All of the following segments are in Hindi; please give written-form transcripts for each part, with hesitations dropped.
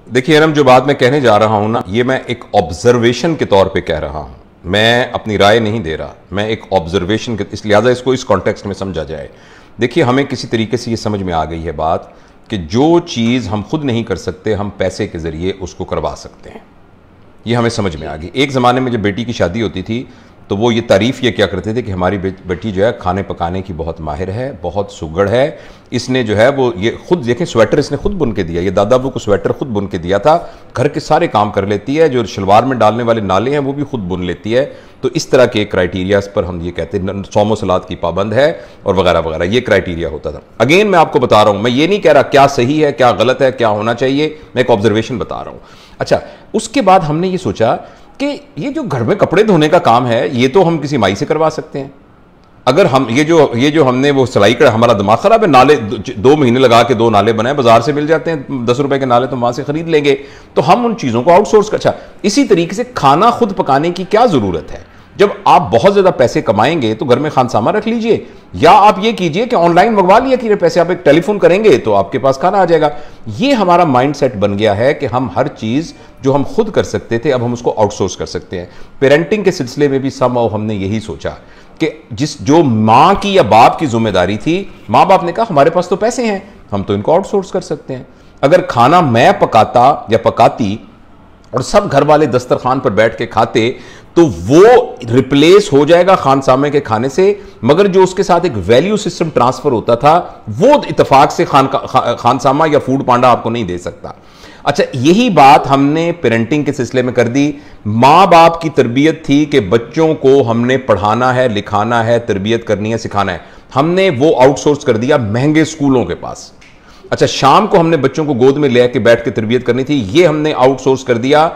देखिए अरम, जो बात मैं कहने जा रहा हूं ना, ये मैं एक ऑब्जर्वेशन के तौर पे कह रहा हूं। मैं अपनी राय नहीं दे रहा, मैं एक ऑब्जर्वेशन के, इस लिहाजा इसको इस कॉन्टेक्स्ट में समझा जाए। देखिए, हमें किसी तरीके से ये समझ में आ गई है बात कि जो चीज़ हम खुद नहीं कर सकते, हम पैसे के ज़रिए उसको करवा सकते हैं। ये हमें समझ में आ गई। एक ज़माने में जब बेटी की शादी होती थी तो वो ये तारीफ़ ये क्या करते थे कि हमारी बेटी जो है खाने पकाने की बहुत माहिर है, बहुत सुगड़ है। इसने जो है वो ये खुद देखें, स्वेटर इसने खुद बुन के दिया, ये दादा अबू को स्वेटर खुद बुन के दिया था। घर के सारे काम कर लेती है, जो शलवार में डालने वाले नाले हैं वो भी खुद बुन लेती है। तो इस तरह के क्राइटेरियाज पर हम ये कहते हैं सौमो सलाद की पाबंद है और वगैरह वगैरह, ये क्राइटेरिया होता था। अगेन मैं आपको बता रहा हूं, मैं ये नहीं कह रहा क्या सही है क्या गलत है क्या होना चाहिए, मैं एक ऑब्जर्वेशन बता रहा हूं। अच्छा, उसके बाद हमने ये सोचा कि ये जो घर में कपड़े धोने का काम है ये तो हम किसी माई से करवा सकते हैं। अगर हम ये जो हमने वो सिलाई कर, हमारा दिमाग खराब है, नाले 2 महीने लगा के 2 नाले बनाए, बाजार से मिल जाते हैं 10 रुपए के नाले, तो वहां से खरीद लेंगे। तो हम उन चीजों को आउटसोर्स कर। अच्छा, इसी तरीके से खाना खुद पकाने की क्या जरूरत है? जब आप बहुत ज्यादा पैसे कमाएंगे तो घर में खानसामा रख लीजिए, या आप ये कीजिए कि ऑनलाइन मंगवा लिया कि पैसे, आप एक टेलीफोन करेंगे तो आपके पास खाना आ जाएगा। ये हमारा माइंडसेट बन गया है कि हम हर चीज जो हम खुद कर सकते थे अब हम उसको आउटसोर्स कर सकते हैं। पेरेंटिंग के सिलसिले में भी हमने यही सोचा कि जो माँ की या बाप की जिम्मेदारी थी, माँ बाप ने कहा हमारे पास तो पैसे हैं, हम तो इनको आउटसोर्स कर सकते हैं। अगर खाना मैं पकाता या पकाती और सब घर वाले दस्तरखान पर बैठ के खाते तो वो रिप्लेस हो जाएगा खानसामे के खाने से, मगर जो उसके साथ एक वैल्यू सिस्टम ट्रांसफर होता था वो इत्तेफाक से खानसामा या फूड पांडा आपको नहीं दे सकता। अच्छा, यही बात हमने पेरेंटिंग के सिलसिले में कर दी। माँ बाप की तरबियत थी कि बच्चों को हमने पढ़ाना है, लिखाना है, तरबियत करनी है, सिखाना है। हमने वो आउटसोर्स कर दिया महंगे स्कूलों के पास। अच्छा, शाम को हमने बच्चों को गोद में ले के बैठ के तरबियत करनी थी, ये हमने आउटसोर्स कर दिया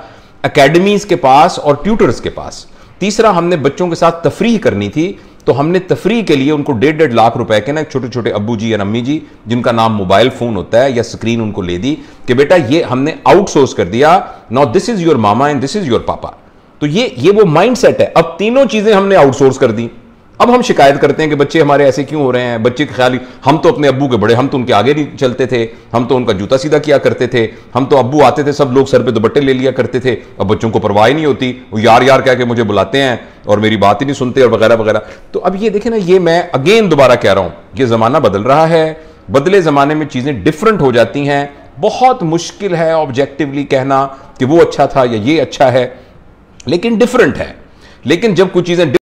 एकेडमीज के पास और ट्यूटर्स के पास। तीसरा, हमने बच्चों के साथ तफरीह करनी थी, तो हमने तफरीह के लिए उनको 1.5 लाख रुपए के ना छोटे छोटे अब्बू जी या अम्मी जी जिनका नाम मोबाइल फोन होता है या स्क्रीन, उनको ले दी कि बेटा ये हमने आउटसोर्स कर दिया, now this is your mama and this is your पापा। तो ये वो माइंडसेट है। अब तीनों चीजें हमने आउटसोर्स कर दी। अब हम शिकायत करते हैं कि बच्चे हमारे ऐसे क्यों हो रहे हैं, बच्चे के ख्याल, हम तो अपने अब्बू के बड़े, हम तो उनके आगे नहीं चलते थे, हम तो उनका जूता सीधा किया करते थे, हम तो अब्बू आते थे सब लोग सर पे दुपट्टे ले लिया करते थे। अब बच्चों को परवाह ही नहीं होती, वो यार यार कह के मुझे बुलाते हैं और मेरी बात ही नहीं सुनते और वगैरह वगैरह। तो अब ये देखें ना, ये मैं अगेन दोबारा कह रहा हूं, ये जमाना बदल रहा है, बदले जमाने में चीजें डिफरेंट हो जाती हैं। बहुत मुश्किल है ऑब्जेक्टिवली कहना कि वो अच्छा था या ये अच्छा है, लेकिन डिफरेंट है। लेकिन जब कुछ चीजें